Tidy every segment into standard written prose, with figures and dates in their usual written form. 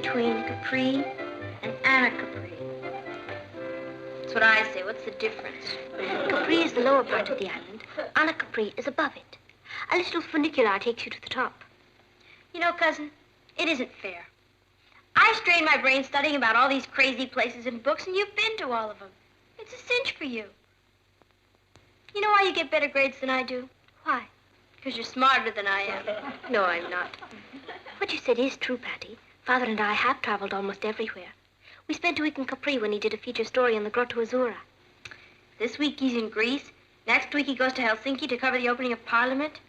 between Capri and Anna Capri. That's what I say. What's the difference? Capri is the lower part of the island. Anna Capri is above it. A little funicular takes you to the top. You know, cousin, it isn't fair. I strained my brain studying about all these crazy places and books, and you've been to all of them. It's a cinch for you. You know why you get better grades than I do? Why? Because you're smarter than I am. No, I'm not. What you said is true, Patty. Father and I have traveled almost everywhere. We spent a week in Capri when he did a feature story on the Grotto Azzurra. This week he's in Greece. Next week he goes to Helsinki to cover the opening of Parliament.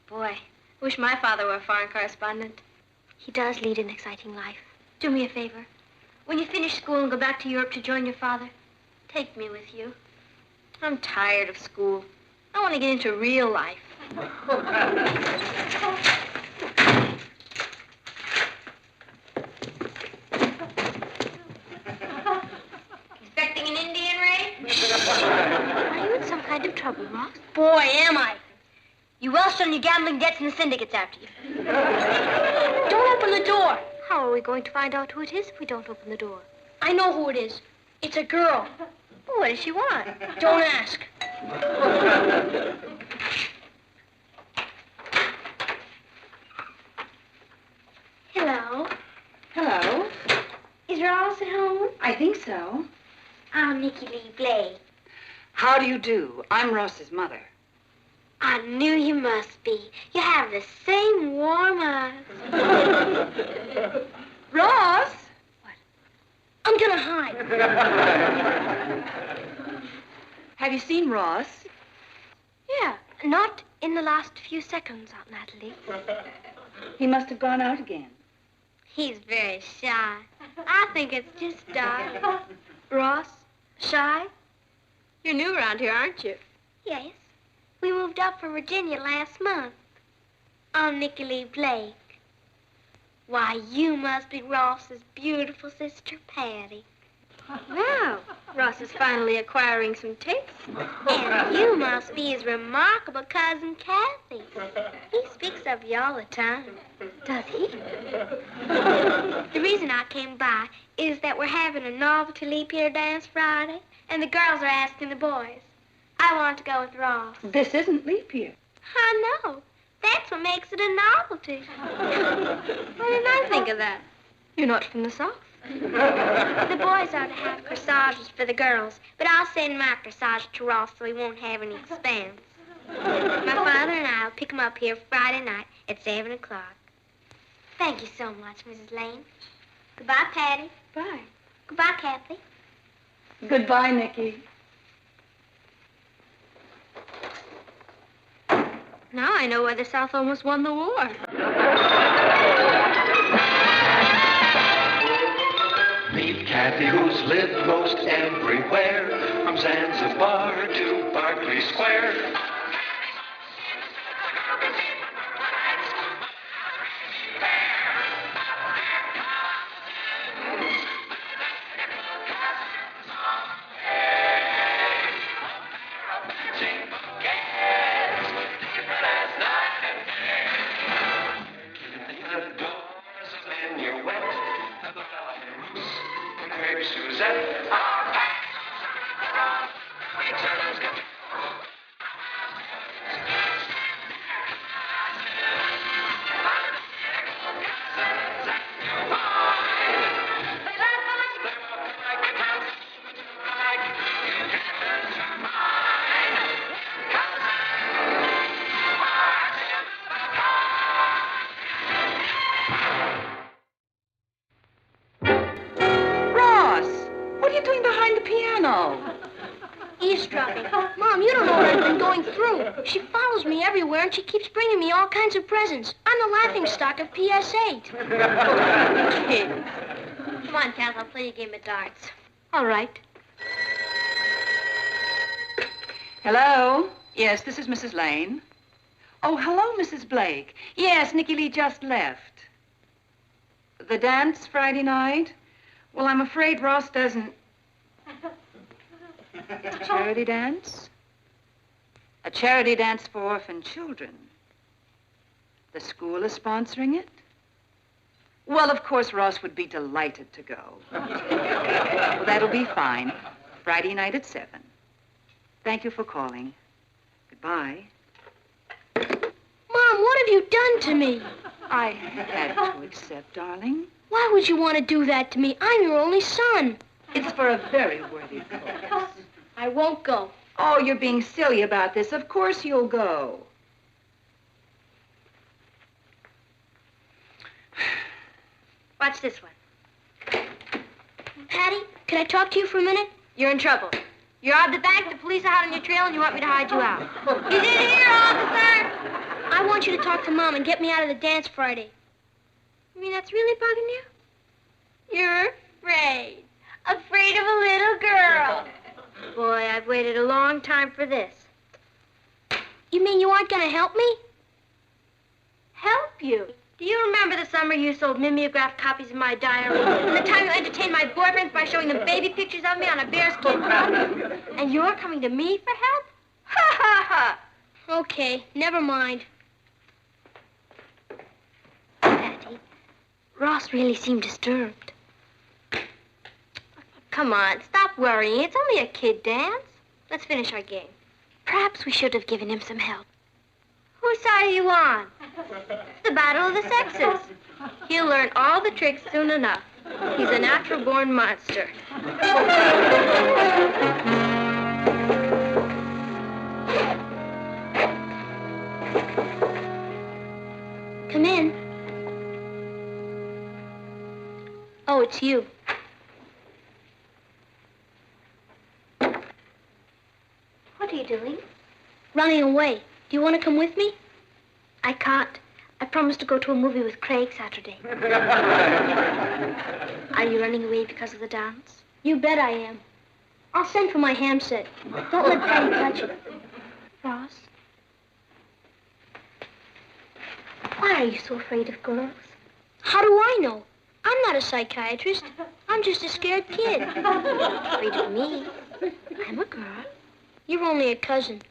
Boy, I wish my father were a foreign correspondent. He does lead an exciting life. Do me a favor. When you finish school and go back to Europe to join your father, take me with you. I'm tired of school. I want to get into real life. Expecting an Indian raid? Are you in some kind of trouble, Ross? Boy, am I. You Welsh on your gambling debts and the syndicates after you. Don't open the door. How are we going to find out who it is if we don't open the door? I know who it is. It's a girl. Well, what does she want? Don't ask. Hello. Hello. Is Ross at home? I think so. I'm Nicky Lee Blake. How do you do? I'm Ross's mother. I knew you must be. You have the same warm eyes. Ross? What? I'm gonna hide. Have you seen Ross? Yeah, not in the last few seconds, Aunt Natalie. He must have gone out again. He's very shy. I think it's just dark. Ross, shy? You're new around here, aren't you? Yes. We moved up from Virginia last month. I'm Nicky Lee Blake. Why, you must be Ross's beautiful sister, Patty. Wow, Ross is finally acquiring some taste. And you must be his remarkable cousin, Kathy. He speaks of you all the time. Does he? The reason I came by is that we're having a novelty leap year dance Friday, and the girls are asking the boys. I want to go with Ross. This isn't leap year. I know. That's what makes it a novelty. Why didn't I think of that? You're not from the South. The boys are to have corsages for the girls, but I'll send my corsage to Ross so he won't have any expense. My father and I will pick him up here Friday night at 7 o'clock. Thank you so much, Mrs. Lane. Goodbye, Patty. Bye. Goodbye, Kathy. Goodbye, Nicky. Now I know why the South almost won the war. Meet Kathy, who's lived most everywhere, from Zanzibar to Berkeley Square. Eavesdropping. Mom, you don't know what I've been going through. She follows me everywhere, and she keeps bringing me all kinds of presents. I'm the laughingstock of PS8. Come on, Kath, I'll play a game of darts. All right. Hello? Yes, this is Mrs. Lane. Oh, hello, Mrs. Blake. Yes, Nicky Lee just left. The dance Friday night? Well, I'm afraid Ross doesn't... A charity dance? A charity dance for orphan children. The school is sponsoring it? Well, of course, Ross would be delighted to go. Well, that'll be fine. Friday night at 7. Thank you for calling. Goodbye. Mom, what have you done to me? I had to accept, darling. Why would you want to do that to me? I'm your only son. It's for a very worthy cause. I won't go. Oh, you're being silly about this. Of course you'll go. Watch this one. Patty, can I talk to you for a minute? You're in trouble. You robbed the bank, the police are hot on your trail, and you want me to hide you out. He's in here, officer! I want you to talk to Mom and get me out of the dance Friday. You mean that's really bugging you? You're afraid. Afraid of a little girl. Boy, I've waited a long time for this. You mean you aren't going to help me? Help you? Do you remember the summer you sold mimeographed copies of my diary? And the time you entertained my boyfriends by showing them baby pictures of me on a bearskin rug? And you're coming to me for help? Ha, ha, ha! Okay, never mind. Patty, Ross really seemed disturbed. Come on, stop worrying. It's only a kid dance. Let's finish our game. Perhaps we should have given him some help. Whose side are you on? It's the battle of the sexes. He'll learn all the tricks soon enough. He's a natural-born monster. Come in. Oh, it's you. What are you doing? Running away. Do you want to come with me? I can't. I promised to go to a movie with Craig Saturday. Are you running away because of the dance? You bet I am. I'll send for my ham set. Don't let Patty touch it. Ross? Why are you so afraid of girls? How do I know? I'm not a psychiatrist. I'm just a scared kid. Afraid of me? I'm a girl. You're only a cousin.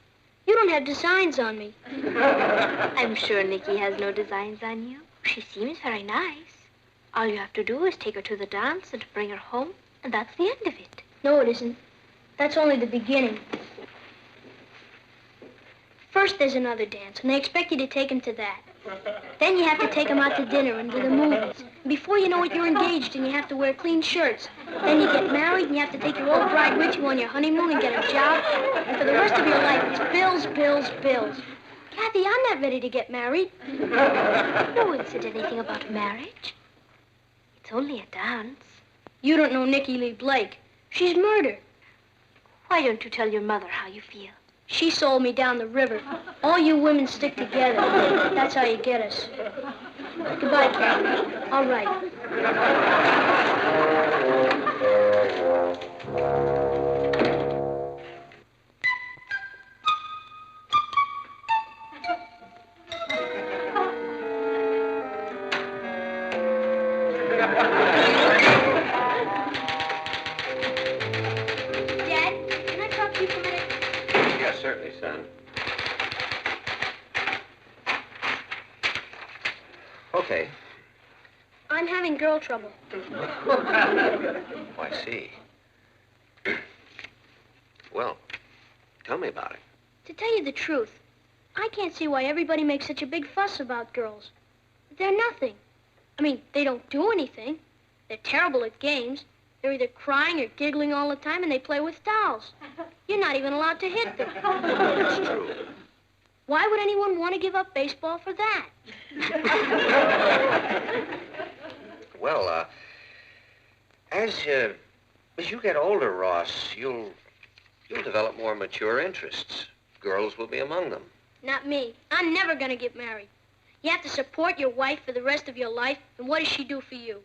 You don't have designs on me. I'm sure Nikki has no designs on you. She seems very nice. All you have to do is take her to the dance and bring her home, and that's the end of it. No, it isn't. That's only the beginning. First, there's another dance, and they expect you to take him to that. Then you have to take him out to dinner and to the movies. Before you know it, you're engaged, and you have to wear clean shirts. Then you get married, and you have to take your old bride with you on your honeymoon and get a job. And for the rest of your life, it's bills, bills, bills. Kathy, I'm not ready to get married. No one said anything about marriage. It's only a dance. You don't know Nikki Lee Blake. She's murdered. Why don't you tell your mother how you feel? She sold me down the river. All you women stick together. That's how you get us. Goodbye, Kathy. All right. Dad, can I talk to you for a minute? Yes, certainly, son. Okay. I'm having girl trouble. Oh, I see. Well, tell me about it. To tell you the truth, I can't see why everybody makes such a big fuss about girls. They're nothing. I mean, they don't do anything. They're terrible at games. They're either crying or giggling all the time, and they play with dolls. You're not even allowed to hit them. That's true. Why would anyone want to give up baseball for that? Well, as you get older, Ross, you'll develop more mature interests. Girls will be among them. Not me. I'm never going to get married. You have to support your wife for the rest of your life, and what does she do for you?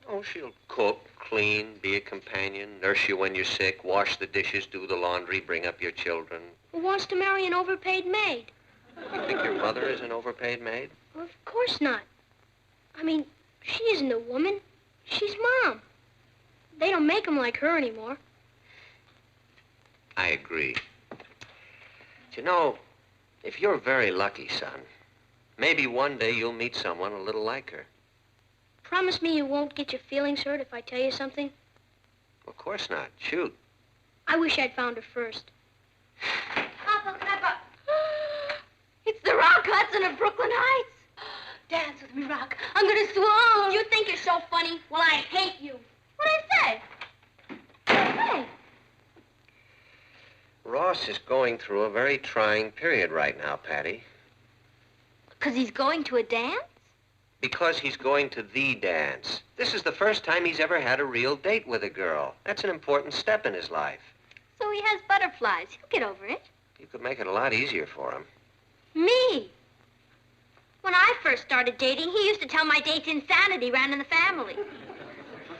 Oh, she'll cook, clean, be a companion, nurse you when you're sick, wash the dishes, do the laundry, bring up your children. Who wants to marry an overpaid maid? You think your mother is an overpaid maid? Well, of course not. I mean, she isn't a woman. She's Mom. They don't make them like her anymore. I agree. But you know, if you're very lucky, son, maybe one day you'll meet someone a little like her. Promise me you won't get your feelings hurt if I tell you something? Of course not. Shoot. I wish I'd found her first. Papa, can I borrow... It's the Rock Hudson of Brooklyn Heights. Dance with me, Rock. I'm gonna swoon. You think you're so funny? Well, I hate you. What'd I say? Hey. Ross is going through a very trying period right now, Patty. Because he's going to a dance? Because he's going to the dance. This is the first time he's ever had a real date with a girl. That's an important step in his life. So he has butterflies. He'll get over it. You could make it a lot easier for him. Me? When I first started dating, he used to tell my dates insanity ran in the family.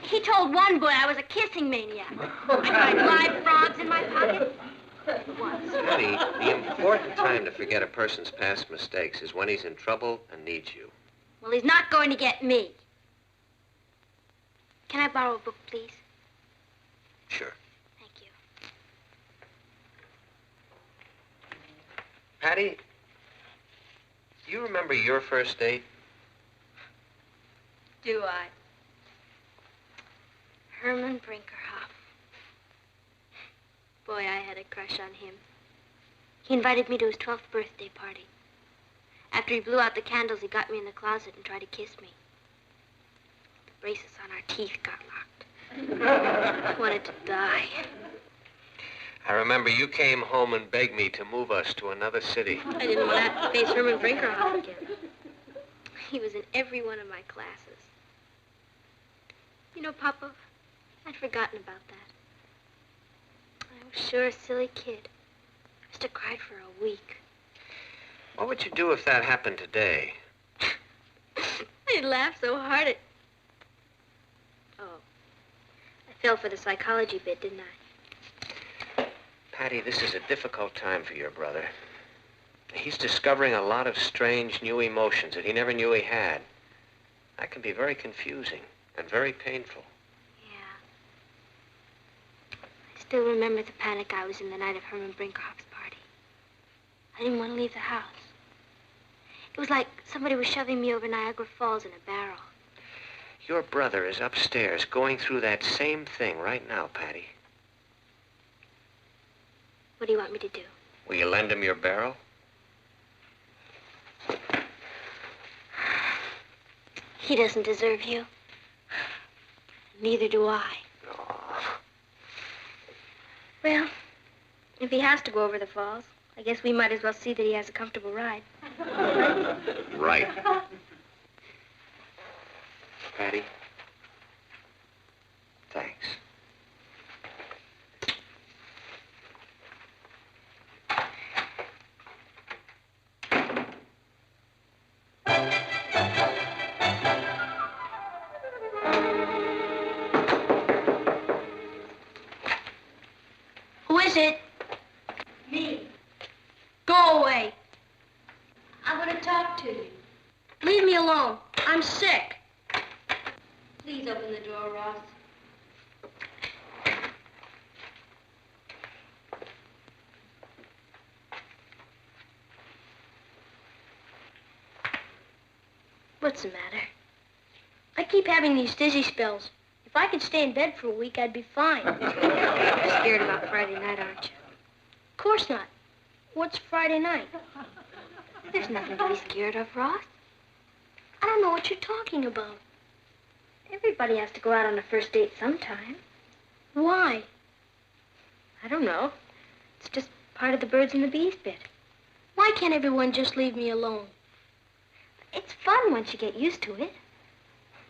He told one boy I was a kissing maniac. I tried live frogs in my pocket. Once. Patty, the important time to forget a person's past mistakes is when he's in trouble and needs you. Well, he's not going to get me. Can I borrow a book, please? Sure. Thank you. Patty, do you remember your first date? Do I? Herman Brinkerhoff. Boy, I had a crush on him. He invited me to his 12th birthday party. After he blew out the candles, he got me in the closet and tried to kiss me. The braces on our teeth got locked. I wanted to die. I remember you came home and begged me to move us to another city. I didn't want to have to face Herman Brinkerhoff again. He was in every one of my classes. You know, Papa, I'd forgotten about that. I was sure a silly kid. I must have cried for a week. What would you do if that happened today? I laughed so hard at... Oh. I fell for the psychology bit, didn't I? Patty, this is a difficult time for your brother. He's discovering a lot of strange new emotions that he never knew he had. That can be very confusing and very painful. Yeah. I still remember the panic I was in the night of Herman Brinkerhoff's party. I didn't want to leave the house. It was like somebody was shoving me over Niagara Falls in a barrel. Your brother is upstairs going through that same thing right now, Patty. What do you want me to do? Will you lend him your barrel? He doesn't deserve you. Neither do I. Oh. Well, if he has to go over the falls, I guess we might as well see that he has a comfortable ride. Right. Patty, thanks. Who is it? Me. Go away. I want to talk to you. Leave me alone. I'm sick. Please open the door, Ross. What's the matter? I keep having these dizzy spells. If I could stay in bed for a week, I'd be fine. You're scared about Friday night, aren't you? Of course not. What's Friday night? There's nothing to be scared of, Ross. I don't know what you're talking about. Everybody has to go out on a first date sometime. Why? I don't know. It's just part of the birds and the bees bit. Why can't everyone just leave me alone? It's fun once you get used to it.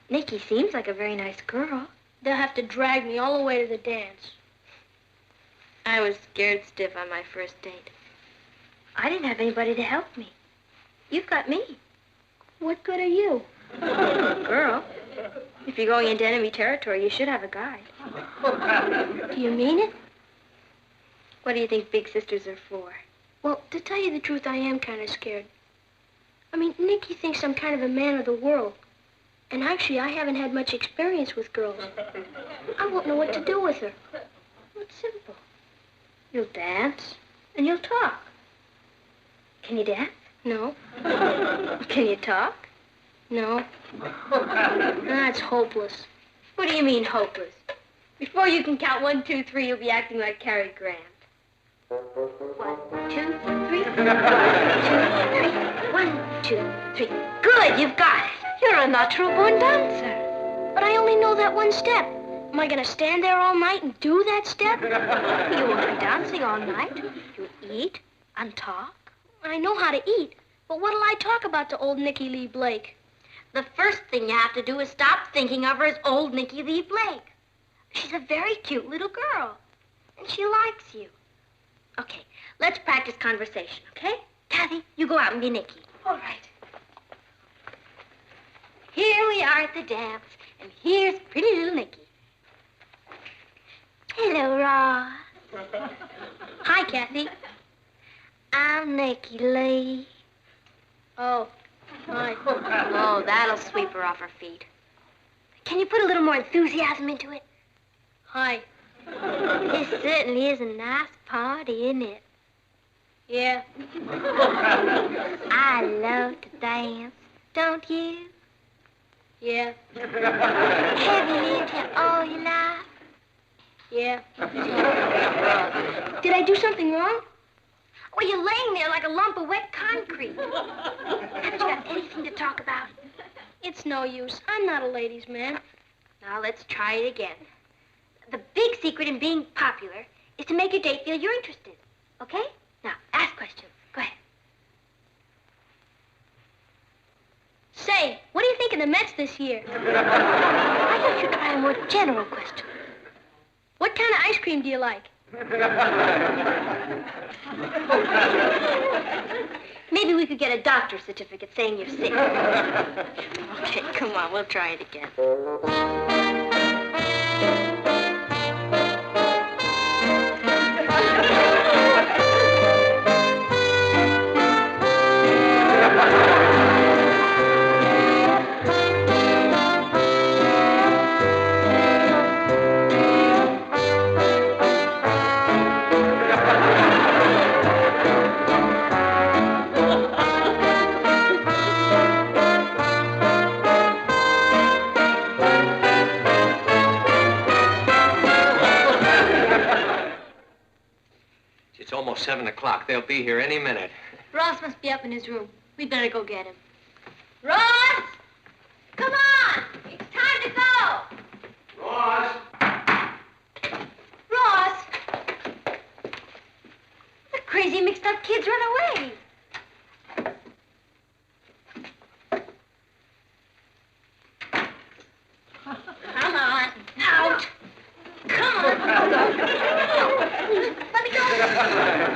Nikki seems like a very nice girl. They'll have to drag me all the way to the dance. I was scared stiff on my first date. I didn't have anybody to help me. You've got me. What good are you? Girl, if you're going into enemy territory, you should have a guide. Do you mean it? What do you think big sisters are for? Well, to tell you the truth, I am kind of scared. I mean, Nikki thinks I'm kind of a man of the world. And actually, I haven't had much experience with girls. I won't know what to do with her. It's simple. You'll dance, and you'll talk. Can you dance? No. Can you talk? No. That's hopeless. What do you mean, hopeless? Before you can count 1, 2, 3, you'll be acting like Cary Grant. 1, 2, 3. 1, 2, 3. Good, you've got it. You're a natural born dancer. But I only know that one step. Am I going to stand there all night and do that step? You won't be dancing all night. You eat and talk. I know how to eat, but what'll I talk about to old Nicky Lee Blake? The first thing you have to do is stop thinking of her as old Nicky Lee Blake. She's a very cute little girl, and she likes you. Okay, let's practice conversation, okay? Kathy, you go out and be Nicky. All right. Here we are at the dance, and here's pretty little Nicky. Hello, Ross. Hi, Kathy. I'm Nicky Lee. Oh, hi. Oh, that'll sweep her off her feet. Can you put a little more enthusiasm into it? Hi. This certainly is a nice party, isn't it? Yeah. I love to dance, don't you? Yeah. Have you lived here all your life? Yeah. Did I do something wrong? Well, you're laying there like a lump of wet concrete. Haven't you got anything to talk about? It's no use. I'm not a ladies' man. Now, let's try it again. The big secret in being popular is to make your date feel you're interested. Okay? Now, ask questions. Go ahead. Say, what do you think of the Mets this year? I thought you'd try a more general question. What kind of ice cream do you like? Maybe we could get a doctor's certificate saying you're sick. Okay, come on, we'll try it again. It's almost 7 o'clock. They'll be here any minute. Ross must be up in his room. We'd better go get him. Ross! Come on! It's time to go! Ross! Ross! The crazy mixed-up kids run away. Come on, out! Come on! Let me go!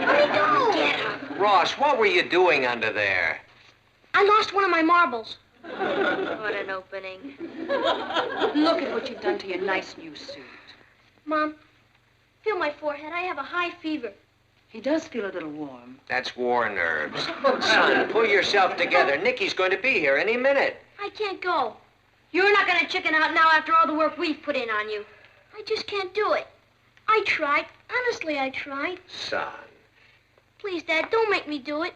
Let me go! Get up. Ross, what were you doing under there? I lost one of my marbles. What an opening. Look at what you've done to your nice new suit. Mom, feel my forehead. I have a high fever. He does feel a little warm. That's war nerves. Son, pull yourself together. Nicky's going to be here any minute. I can't go. You're not going to chicken out now after all the work we've put in on you. I just can't do it. I tried. Honestly, I tried. Son. Please, Dad, don't make me do it.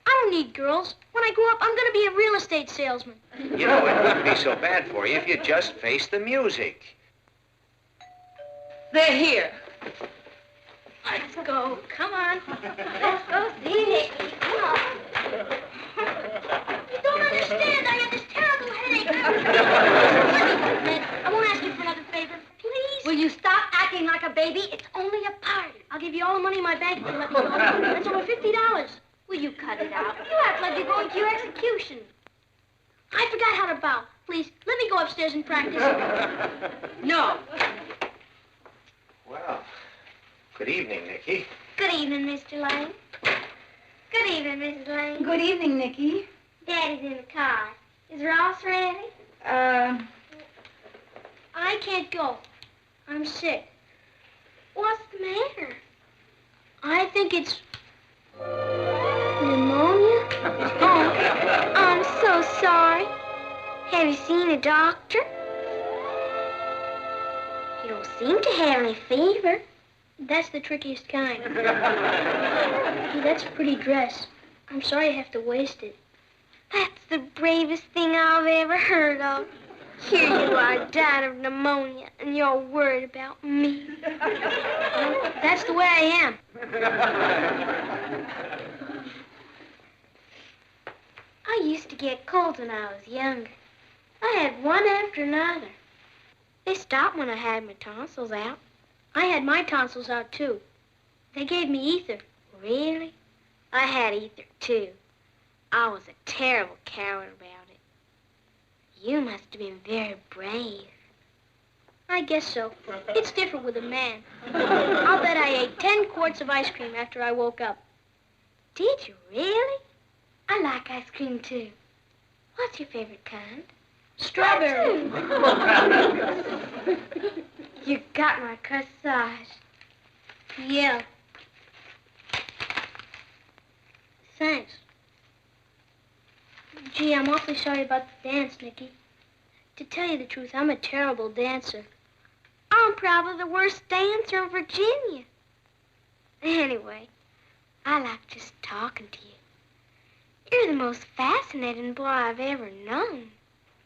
I don't need girls. When I grow up, I'm going to be a real estate salesman. You know, it wouldn't be so bad for you if you just faced the music. They're here. Let's go. Come on. Let's go see Nicky. Come on. You don't understand. I have this terrible headache. I won't ask you for another favor. Please? Will you stop acting like a baby? It's only a party. I'll give you all the money in my bank if you let me go. That's over $50. Will you cut it out? You act like you're going to your execution. I forgot how to bow. Please, let me go upstairs and practice. No. Well, good evening, Nicky. Good evening, Mr. Lane. Good evening, Mrs. Lane. Good evening, Nicky. Daddy's in the car. Is Ross ready? I can't go. I'm sick. What's the matter? I think it's pneumonia. Oh, I'm so sorry. Have you seen a doctor? You don't seem to have any fever. That's the trickiest kind. Hey, that's a pretty dress. I'm sorry I have to waste it. That's the bravest thing I've ever heard of. Here you are, dying of pneumonia, and you're worried about me. Well, that's the way I am. I used to get colds when I was younger. I had one after another. They stopped when I had my tonsils out. I had my tonsils out, too. They gave me ether. Really? I had ether, too. I was a terrible coward about it. You must have been very brave. I guess so. It's different with a man. I'll bet I ate 10 quarts of ice cream after I woke up. Did you really? I like ice cream, too. What's your favorite kind? Strawberry. You got my corsage. Yeah. Thanks. Gee, I'm awfully sorry about the dance, Nicky. To tell you the truth, I'm a terrible dancer. I'm probably the worst dancer in Virginia. Anyway, I like just talking to you. You're the most fascinating boy I've ever known.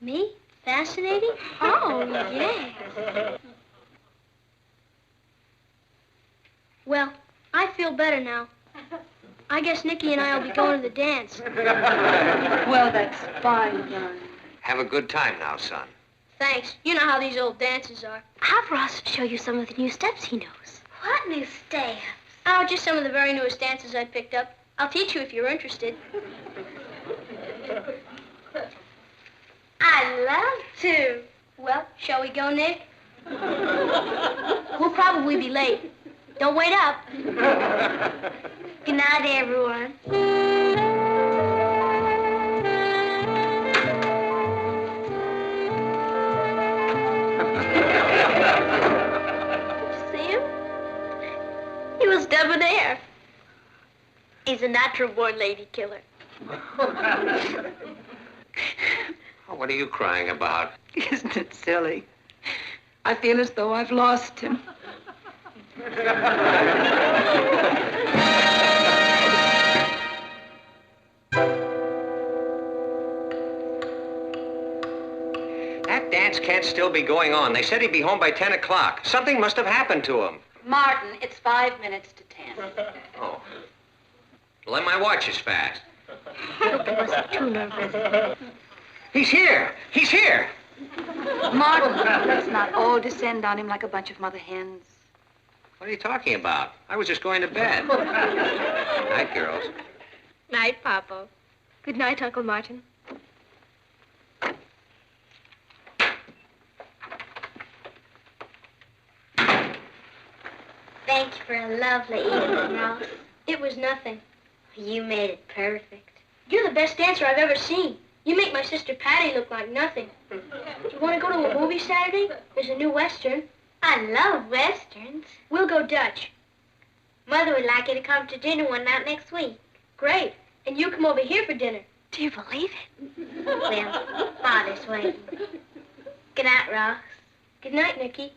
Me? Fascinating? Oh, yes. Well, I feel better now. I guess Nicky and I will be going to the dance. Well, that's fine, John. Have a good time now, son. Thanks. You know how these old dances are. Have Ross show you some of the new steps he knows. What new steps? Oh, just some of the very newest dances I picked up. I'll teach you if you're interested. I'd love to. Well, shall we go, Nick? We'll probably be late. Don't wait up. Good night, everyone. Did you see him? He was debonair. He's a natural-born lady killer. Oh, what are you crying about? Isn't it silly? I feel as though I've lost him. That dance can't still be going on. They said he'd be home by 10 o'clock. Something must have happened to him. Martin, it's 5 minutes to 10. Oh. Well, then my watch is fast. Too nervous. He's here! He's here! Martin, let's not all descend on him like a bunch of mother hens. What are you talking about? I was just going to bed. Night, girls. Night, Papa. Good night, Uncle Martin. Thank you for a lovely evening, Ross. It was nothing. You made it perfect. You're the best dancer I've ever seen. You make my sister Patty look like nothing. Do you want to go to a movie Saturday? There's a new Western. I love Westerns. We'll go Dutch. Mother would like you to come to dinner one night next week. Great. And you come over here for dinner. Do you believe it? Well, Father's waiting. Good night, Ross. Good night, Nicky.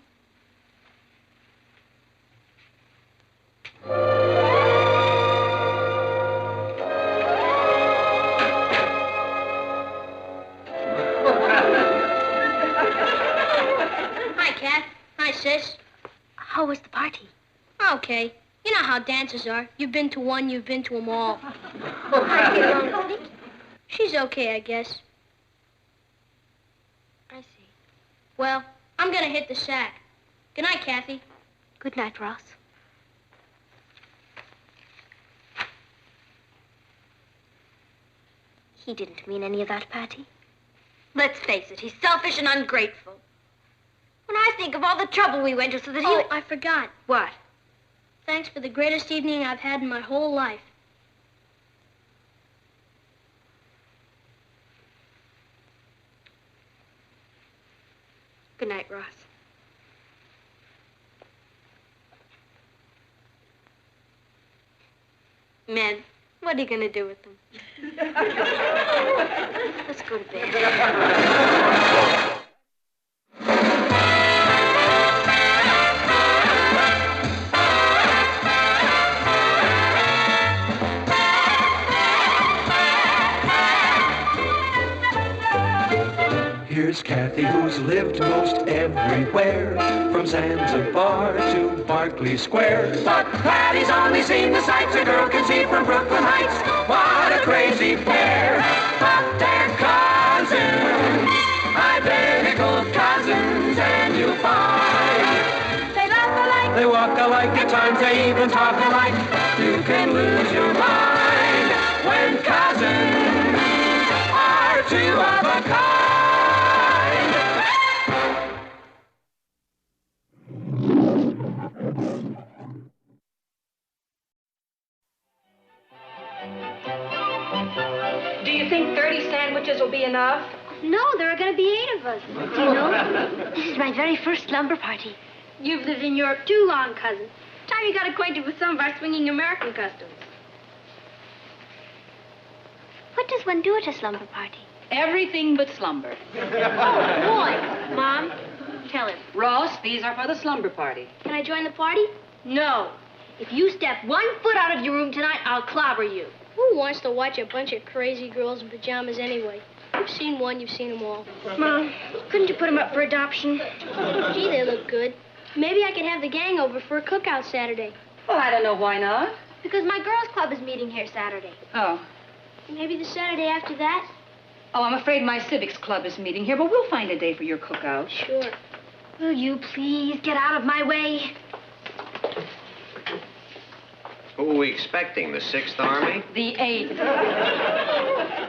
Hi, Kat. Hi, Sis. How was the party? Okay. You know how dances are. You've been to one, you've been to them all. How do you get along with Nicky? She's okay, I guess. I see. Well, I'm gonna hit the sack. Good night, Kathy. Good night, Ross. He didn't mean any of that, Patty. Let's face it, he's selfish and ungrateful. When I think of all the trouble we went to so that he... Oh, I forgot. What? Thanks for the greatest evening I've had in my whole life. Good night, Ross. Men, what are you going to do with them? Let's go to bed. Here's Kathy, who's lived most everywhere, from Zanzibar to Berkeley Square. But Patty's only seen the sights a girl can see from Brooklyn Heights. What a crazy pair, but they're cousins, identical cousins, and you'll find They laugh alike. they walk alike, at times they even talk alike. You can lose your mind when cousins are two of a kind. Do you think 30 sandwiches will be enough? No, there are going to be 8 of us. Do you know, this is my very first slumber party. You've lived in Europe too long, cousin. Time you got acquainted with some of our swinging American customs. What does one do at a slumber party? Everything but slumber. Boy, Mom, tell him. Ross, these are for the slumber party. Can I join the party? No. If you step 1 foot out of your room tonight, I'll clobber you. Who wants to watch a bunch of crazy girls in pajamas anyway? You've seen one, you've seen them all. Mom, couldn't you put them up for adoption? Gee, they look good. Maybe I could have the gang over for a cookout Saturday. Well, I don't know why not. Because my girls' club is meeting here Saturday. Oh. Maybe the Saturday after that? Oh, I'm afraid my civics club is meeting here, but we'll find a day for your cookout. Sure. Will you please get out of my way? Who are we expecting, the 6th Army? The 8th.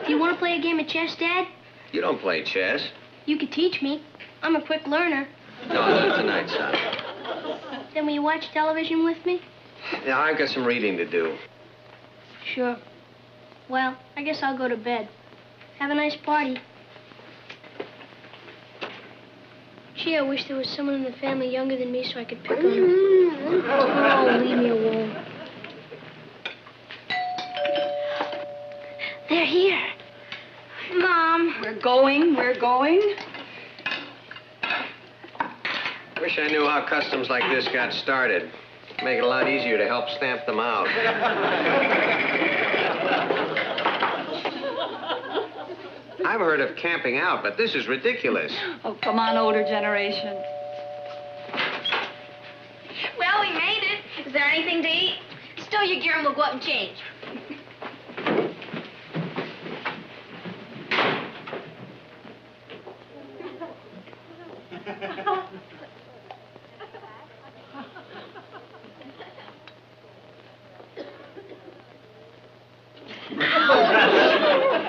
Do you want to play a game of chess, Dad? You don't play chess. You could teach me. I'm a quick learner. No, not tonight, son. Then will you watch television with me? Now, I've got some reading to do. Sure. Well, I guess I'll go to bed. Have a nice party. Gee, I wish there was someone in the family younger than me so I could pick on them. Oh, leave me alone. They're here. Mom. We're going. Wish I knew how customs like this got started. Make it a lot easier to help stamp them out. I've heard of camping out, but this is ridiculous. Oh, come on, older generation. Well, we made it. Is there anything to eat? Stow your gear and we'll go up and change.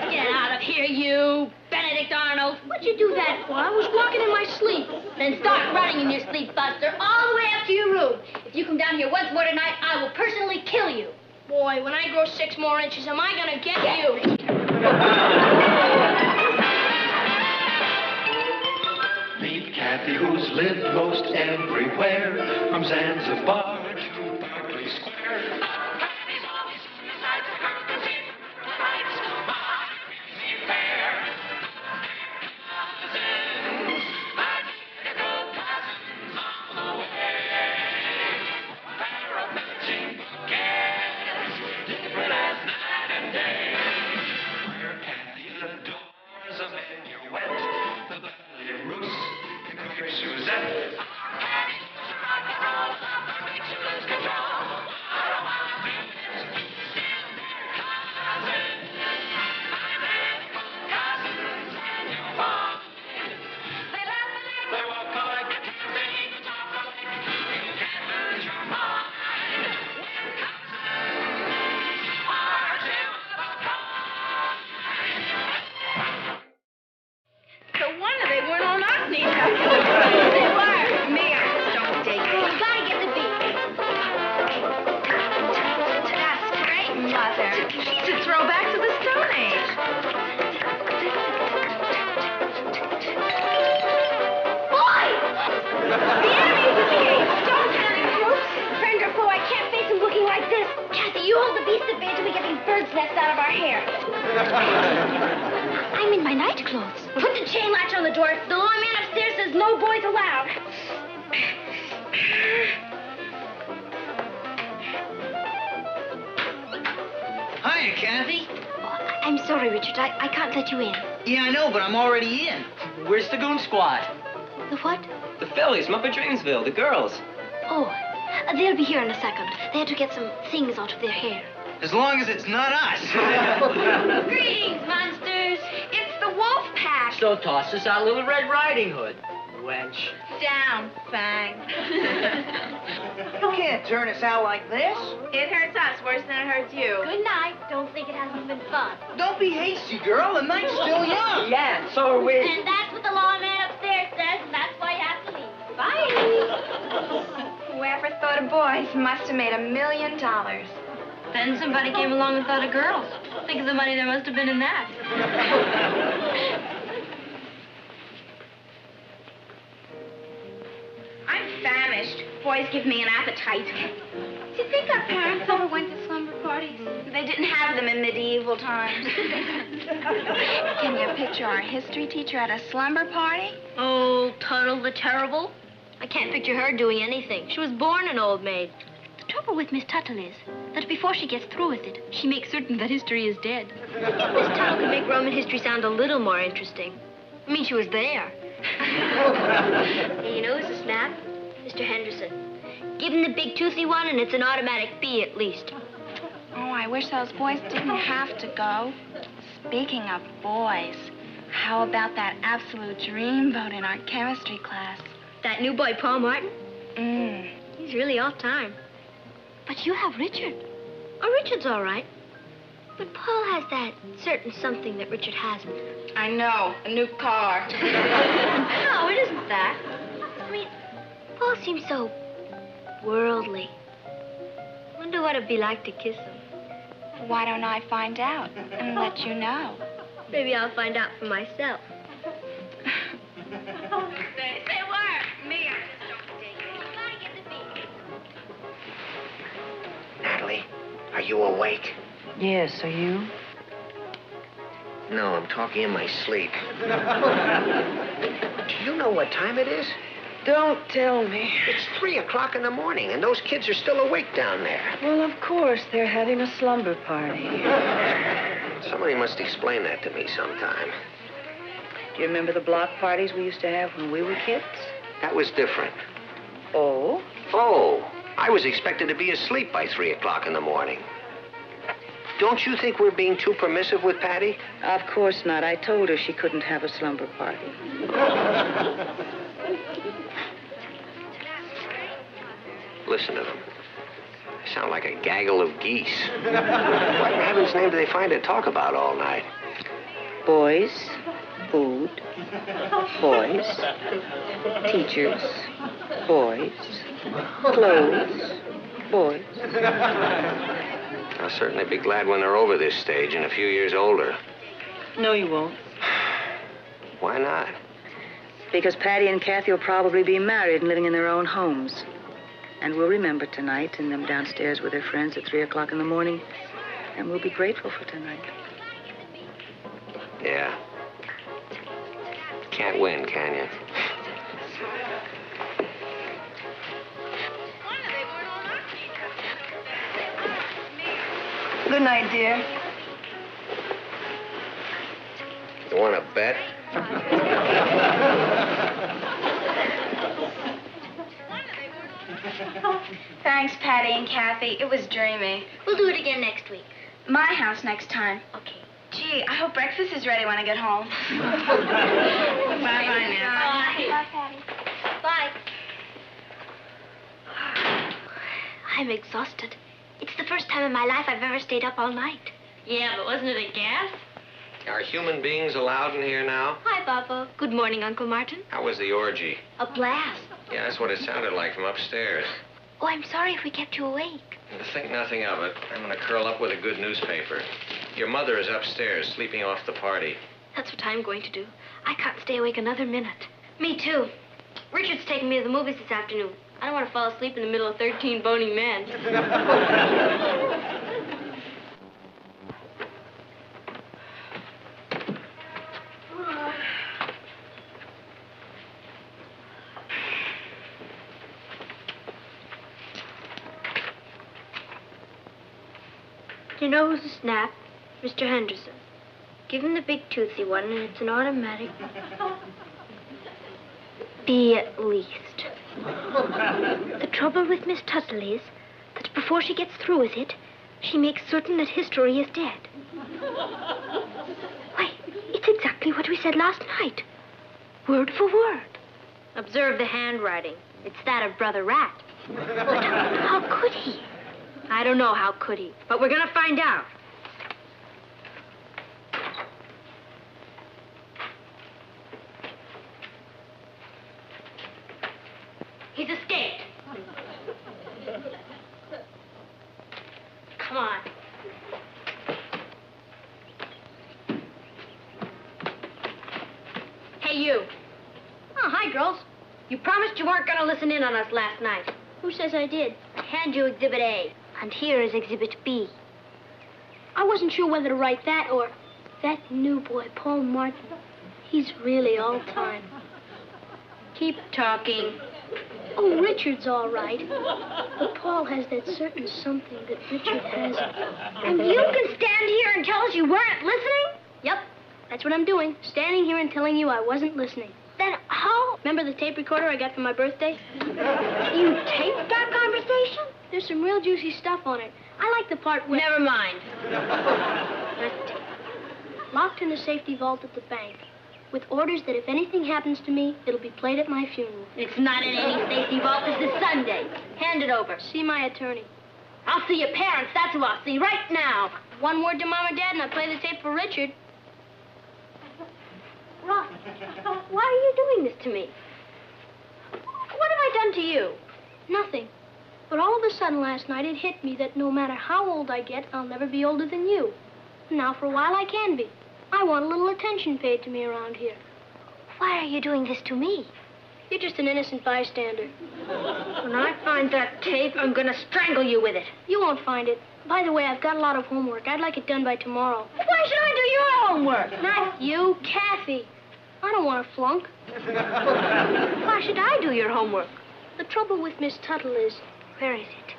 Get out of here, you Benedict Arnold. What'd you do that for? I was walking in my sleep. Then start running in your sleep, Buster, all the way up to your room. If you come down here once more tonight, I will personally kill you. Boy, when I grow 6 more inches, am I gonna get you? Meet Kathy, who's lived most everywhere, from Zanzibar to Berkeley Square. Kathy's always seen the sights a girl can see from Brooklyn Heights. What a crazy pair. Cousins, identical cousins all the way. A pair of matching bouquets, different as night and day. Where Kathy adores a minuet, the ballet russe, the quick Suzette. Kathy knows rock and roll, that makes you lose control. What a wild thing is, stand there, cousins. Identical cousins, and you'll find they laugh alike, they walk alike, at times they even talk alike. You can't lose your mind when cousins are two of a kind. No wonder they weren't on our sneakers. They were. Me, I just don't dig it. You gotta get the beat. That's great, Mother. She's a throwback to the Stone Age. Boy! The enemy's at the gate. Don't panic, troops. Friend or foe, I can't face him looking like this. Kathy, you hold the beast at bay till we get these birds' nests out of our hair. I'm in my night clothes. Put the chain latch on the door. The long man upstairs says no boys allowed. Hiya, Kathy. I'm sorry, Richard. I can't let you in. Yeah, I know, but I'm already in. Where's the goon squad? The what? The fellies, from up at Dreamsville, the girls. Oh, they'll be here in a second. They had to get some things out of their hair. As long as it's not us. Greetings, monsters. It's the wolf pack. So toss us our little Red Riding Hood, wench. Down, Fang. You can't turn us out like this. It hurts us worse than it hurts you. Good night. Don't think it hasn't been fun. Don't be hasty, girl. The night's still young. Yeah, and so are we. And that's what the lawman upstairs says, and that's why you have to leave. Bye. Whoever thought of boys must have made $1 million. Then somebody came along and thought of girls. Think of the money there must have been in that. I'm famished. Boys give me an appetite. Do you think our parents ever went to slumber parties? They didn't have them in medieval times. Can you picture our history teacher at a slumber party? Oh, Tuttle the Terrible. I can't picture her doing anything. She was born an old maid. The trouble with Miss Tuttle is that before she gets through with it, she makes certain that history is dead. Miss Tuttle could make Roman history sound a little more interesting. I mean, she was there. Hey, you know who's a snap? Mr. Henderson. Give him the big toothy one, and it's an automatic B at least. Oh, I wish those boys didn't have to go. Speaking of boys, how about that absolute dreamboat in our chemistry class? That new boy, Paul Martin? Mm. He's really off time. But you have Richard. Oh, Richard's all right. But Paul has that certain something that Richard hasn't. I know, a new car. No, it isn't that. I mean, Paul seems so worldly. Wonder what it'd be like to kiss him. Why don't I find out and let you know? Maybe I'll find out for myself. Say what? Me, I just don't dig it. Somebody get the beat. Natalie, are you awake? Yes, are you? No, I'm talking in my sleep. Do you know what time it is? Don't tell me. It's 3 o'clock in the morning, and those kids are still awake down there. Well, of course, they're having a slumber party. Somebody must explain that to me sometime. Do you remember the block parties we used to have when we were kids? That was different. Oh? Oh, I was expected to be asleep by 3 o'clock in the morning. Don't you think we're being too permissive with Patty? Of course not. I told her she couldn't have a slumber party. Listen to them. They sound like a gaggle of geese. What in heaven's name do they find to talk about all night? Boys, food, boys, teachers, boys, clothes, boys. I'll certainly be glad when they're over this stage and a few years older. No, you won't. Why not? Because Patty and Kathy will probably be married and living in their own homes. And we'll remember tonight and them downstairs with their friends at 3 o'clock in the morning. And we'll be grateful for tonight. Yeah. Can't win, can you? Good night, dear. You want to bet? Thanks, Patty and Kathy. It was dreamy. We'll do it again next week. My house next time. Okay. Gee, I hope breakfast is ready when I get home. Bye-bye now. Bye, Patty. Bye. I'm exhausted. It's the first time in my life I've ever stayed up all night. Yeah, but wasn't it a gas? Are human beings allowed in here now? Hi, Papa. Good morning, Uncle Martin. How was the orgy? A blast. Yeah, that's what it sounded like from upstairs. Oh, I'm sorry if we kept you awake. Think nothing of it. I'm going to curl up with a good newspaper. Your mother is upstairs, sleeping off the party. That's what I'm going to do. I can't stay awake another minute. Me too. Richard's taking me to the movies this afternoon. I don't want to fall asleep in the middle of 13 bony men. You know who's a snap? Mr. Henderson. Give him the big toothy one, and it's an automatic. Be at least. The trouble with Miss Tuttle is that before she gets through with it, she makes certain that history is dead. Why, it's exactly what we said last night. Word for word. Observe the handwriting. It's that of Brother Rat. But how could he? I don't know how could he, but we're gonna find out. He's escaped. Come on. Hey, you. Oh, hi, girls. You promised you weren't going to listen in on us last night. Who says I did? I hand you Exhibit A. And here is Exhibit B. I wasn't sure whether to write that or that new boy, Paul Martin. He's really all time. Keep talking. Oh, Richard's all right. But Paul has that certain something that Richard hasn't. And you can stand here and tell us you weren't listening? Yep, that's what I'm doing. Standing here and telling you I wasn't listening. Then how? Remember the tape recorder I got for my birthday? You taped our conversation? There's some real juicy stuff on it. I like the part where... Never mind. Locked in the safety vault at the bank, with orders that if anything happens to me, it'll be played at my funeral. It's not in any safety vault. This is Sunday. Hand it over. See my attorney. I'll see your parents. That's who I'll see right now. One word to Mom and Dad, and I play the tape for Richard. Ross, why are you doing this to me? What have I done to you? Nothing. But all of a sudden last night, it hit me that no matter how old I get, I'll never be older than you. Now, for a while, I can be. I want a little attention paid to me around here. Why are you doing this to me? You're just an innocent bystander. When I find that tape, I'm gonna strangle you with it. You won't find it. By the way, I've got a lot of homework. I'd like it done by tomorrow. Why should I do your homework? Not you, Kathy. I don't want to flunk. Why should I do your homework? The trouble with Miss Tuttle is... Where is it?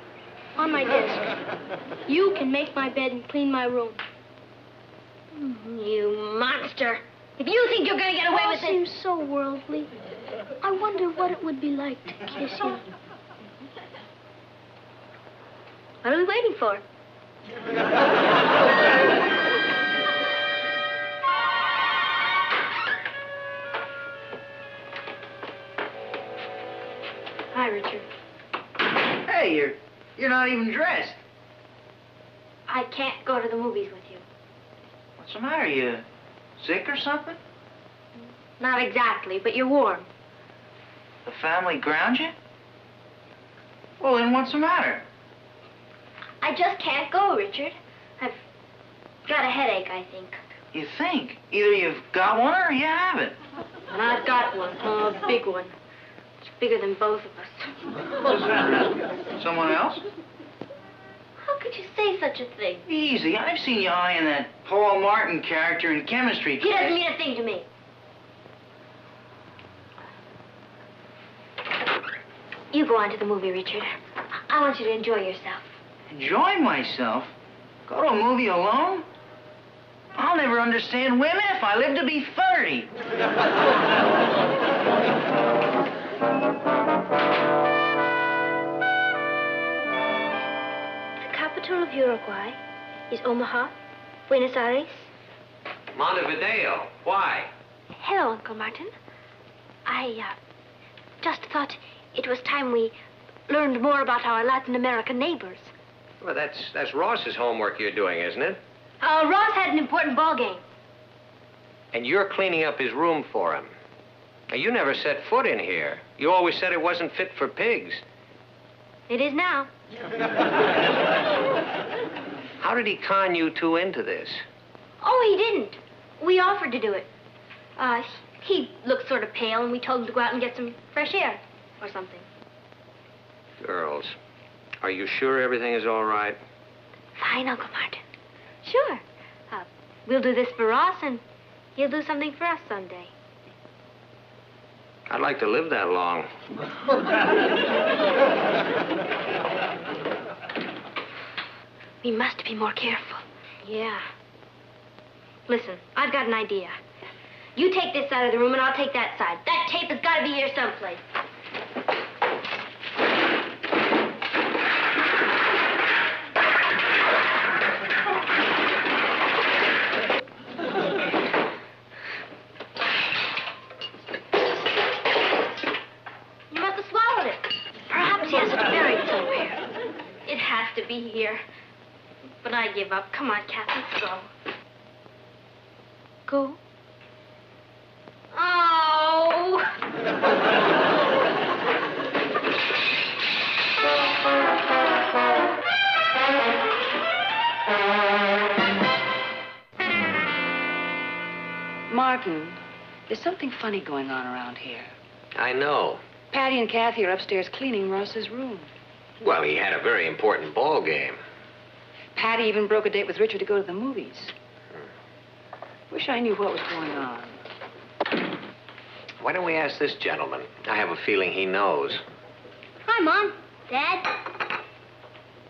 On my desk. You can make my bed and clean my room. You monster. If you think you're gonna get away Paul with it... seems so worldly. I wonder what it would be like to kiss him. What are we waiting for? Hi, Richard. Hey, you're not even dressed. I can't go to the movies with you. What's the matter? You sick or something? Not exactly, but you're warm. The family ground you? Well, then what's the matter? I just can't go, Richard. I've got a headache, I think. You think? Either you've got one or you haven't. And I've got one, a big one. It's bigger than both of us. Someone else? How could you say such a thing? Easy. I've seen you eyeing that Paul Martin character in chemistry He class. doesn't mean a thing to me. You go on to the movie, Richard. I want you to enjoy yourself. Enjoy myself? Go to a movie alone? I'll never understand women if I live to be 30. The capital of Uruguay is Omaha, Buenos Aires. Montevideo. Why? Hello, Uncle Martin. I just thought it was time we learned more about our Latin American neighbors. Well, that's Ross's homework you're doing, isn't it? Ross had an important ball game. And you're cleaning up his room for him. Now, you never set foot in here. You always said it wasn't fit for pigs. It is now. How did he con you two into this? Oh, he didn't. We offered to do it. He looked sort of pale, and we told him to go out and get some fresh air or something. Girls, are you sure everything is all right? Fine, Uncle Martin. Sure. We'll do this for Ross, and he'll do something for us someday. I'd like to live that long. We must be more careful. Yeah. Listen, I've got an idea. You take this side of the room and I'll take that side. That tape has got to be here someplace. You must have swallowed it. Perhaps he has it buried somewhere. It has to be here. But I give up. Come on, Kathy, let's go. Go? Oh! Martin, there's something funny going on around here. I know. Patty and Kathy are upstairs cleaning Ross's room. Well, he had a very important ball game. Patty even broke a date with Richard to go to the movies. Wish I knew what was going on. Why don't we ask this gentleman? I have a feeling he knows. Hi, Mom. Dad?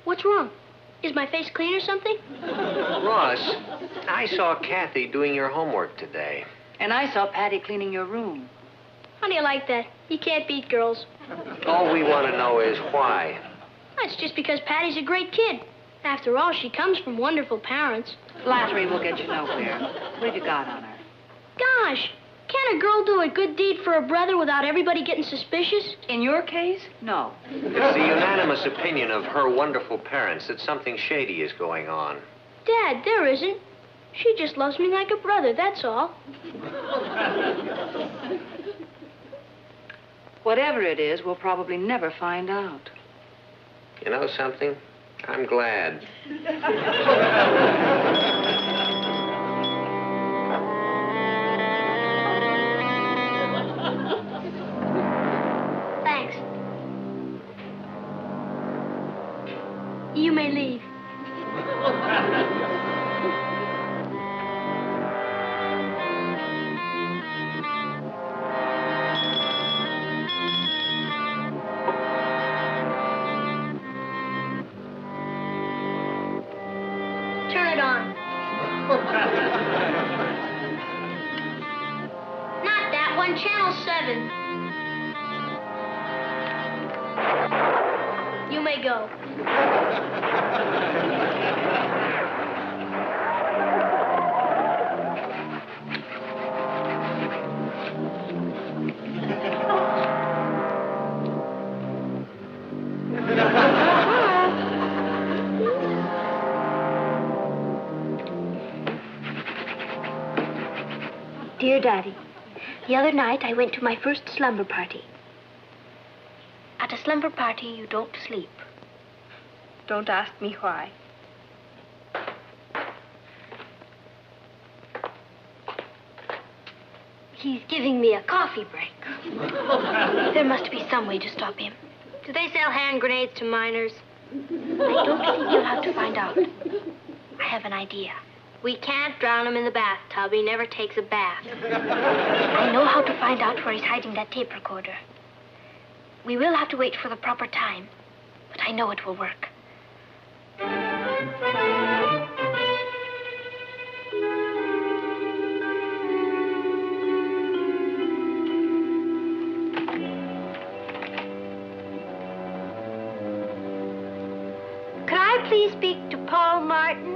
What's wrong? Is my face clean or something? Ross, I saw Kathy doing your homework today. And I saw Patty cleaning your room. How do you like that? You can't beat girls. All we want to know is why. That's just because Patty's a great kid. After all, she comes from wonderful parents. Flattery will get you nowhere. What have you got on her? Gosh, can't a girl do a good deed for her brother without everybody getting suspicious? In your case, no. It's the unanimous opinion of her wonderful parents that something shady is going on. Dad, there isn't. She just loves me like a brother, that's all. Whatever it is, we'll probably never find out. You know something? I'm glad. Thanks. You may leave. Turn it on. Not that one, Channel 7. You may go. Dear Daddy, the other night I went to my first slumber party. At a slumber party, you don't sleep. Don't ask me why. He's giving me a coffee break. There must be some way to stop him. Do they sell hand grenades to minors? I don't think you'll have to find out. I have an idea. We can't drown him in the bathtub. He never takes a bath. I know how to find out where he's hiding that tape recorder. We will have to wait for the proper time, but I know it will work. Could I please speak to Paul Martin?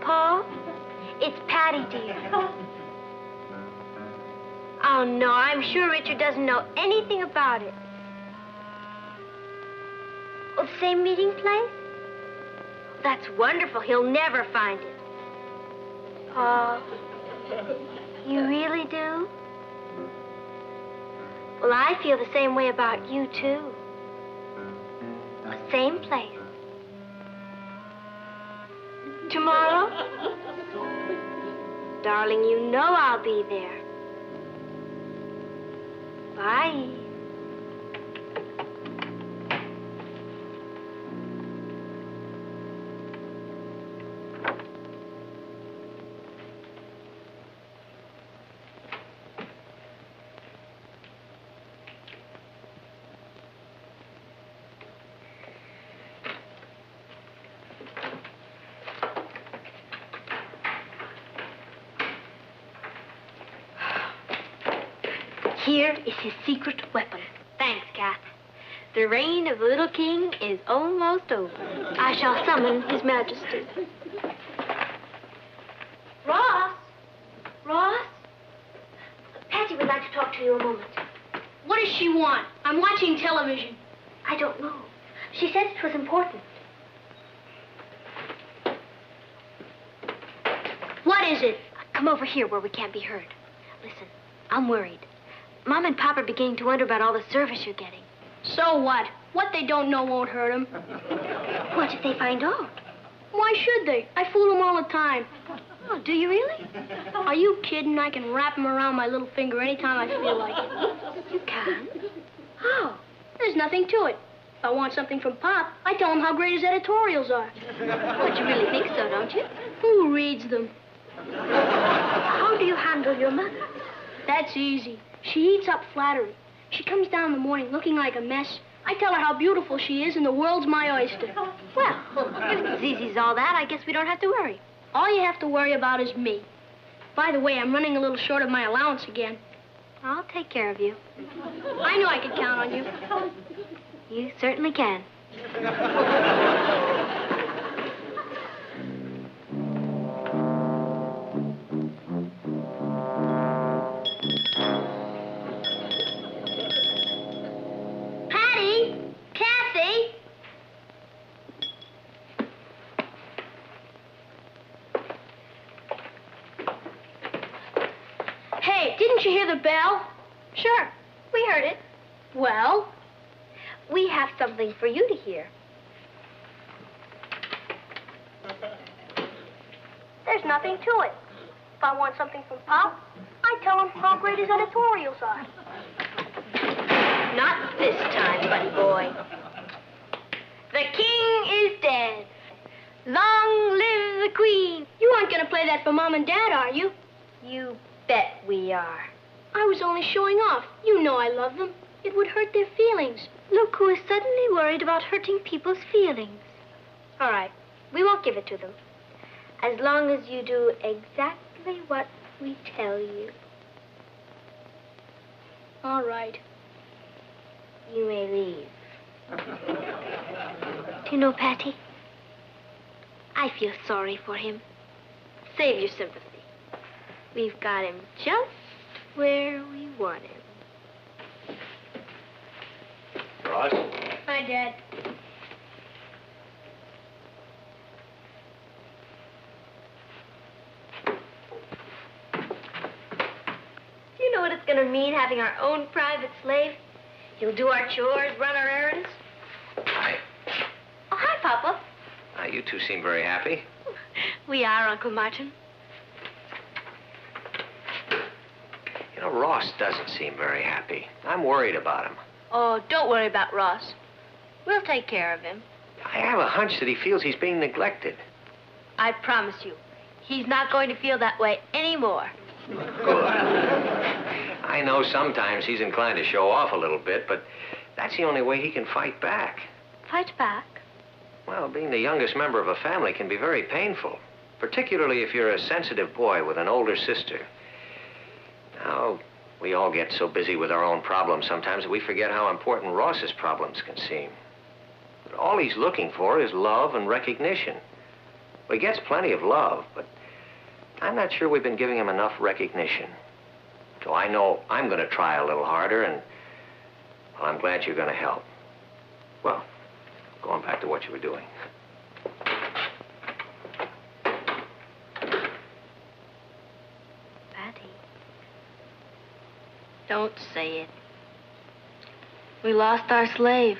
Paul, it's Patty, dear. Oh, no, I'm sure Richard doesn't know anything about it. Oh, the same meeting place? That's wonderful. He'll never find it. Paul, you really do? Well, I feel the same way about you, too. The same place. Tomorrow? Darling, you know I'll be there. Bye. Here is his secret weapon. Thanks, Kath. The reign of the little king is almost over. I shall summon His Majesty. Ross? Ross? Patty would like to talk to you a moment. What does she want? I'm watching television. I don't know. She said it was important. What is it? Come over here where we can't be heard. Listen, I'm worried. Mom and Pop are beginning to wonder about all the service you're getting. So what? What they don't know won't hurt them. What if they find out? Why should they? I fool them all the time. Oh, do you really? Are you kidding? I can wrap them around my little finger anytime I feel like it. You can? How? There's nothing to it. If I want something from Pop, I tell him how great his editorials are. But you really think so, don't you? Who reads them? How do you handle your mother? That's easy. She eats up flattery. She comes down in the morning looking like a mess. I tell her how beautiful she is and the world's my oyster. Well, if it's as easy as all that, I guess we don't have to worry. All you have to worry about is me. By the way, I'm running a little short of my allowance again. I'll take care of you. I knew I could count on you. You certainly can. Patty! Kathy! Hey, didn't you hear the bell? Sure, we heard it. Well? We have something for you to hear. There's nothing to it. If I want something from Pop, I tell him how great his editorials are. Not this time, buddy boy. The king is dead. Long live the queen. You aren't going to play that for Mom and Dad, are you? You bet we are. I was only showing off. You know I love them. It would hurt their feelings. Look who is suddenly worried about hurting people's feelings. All right, we won't give it to them. As long as you do exactly what we tell you. All right. You may leave. Do you know, Patty? I feel sorry for him. Save your sympathy. We've got him just where we want him. Ross? Hi, Dad. Do you know what it's going to mean, having our own private slave? He'll do our chores, run our errands. Hi. Oh, hi, Papa. You two seem very happy. We are, Uncle Martin. You know, Ross doesn't seem very happy. I'm worried about him. Oh, don't worry about Ross. We'll take care of him. I have a hunch that he feels he's being neglected. I promise you, he's not going to feel that way anymore. Good. I know sometimes he's inclined to show off a little bit, but that's the only way he can fight back. Fight back? Well, being the youngest member of a family can be very painful, particularly if you're a sensitive boy with an older sister. Now, we all get so busy with our own problems sometimes that we forget how important Ross's problems can seem. But all he's looking for is love and recognition. Well, he gets plenty of love, but I'm not sure we've been giving him enough recognition. So I know I'm going to try a little harder, and well, I'm glad you're going to help. Well, going back to what you were doing. Patty. Don't say it. We lost our slave.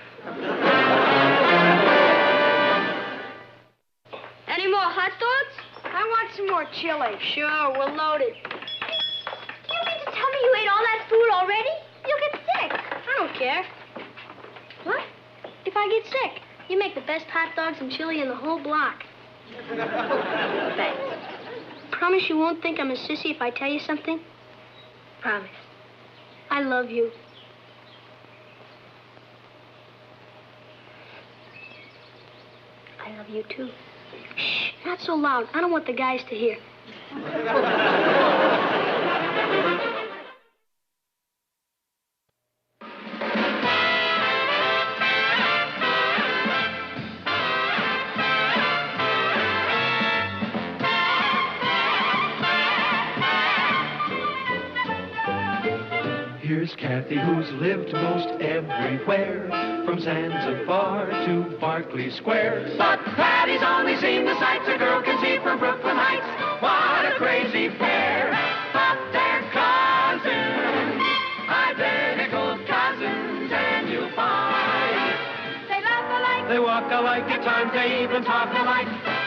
Any more hot dogs? I want some more chili. Sure, we're loaded. You mean to tell me you ate all that food already? You'll get sick. I don't care. What? If I get sick, you make the best hot dogs and chili in the whole block. Thanks. Promise you won't think I'm a sissy if I tell you something? Promise. I love you. I love you, too. Shh, not so loud. I don't want the guys to hear. There's Kathy, who's lived most everywhere, from Zanzibar to Berkeley Square. But Patty's only seen the sights a girl can see from Brooklyn Heights. What a crazy pair, but they're cousins, identical cousins, and you'll find they laugh alike, They walk alike, at times they even talk alike.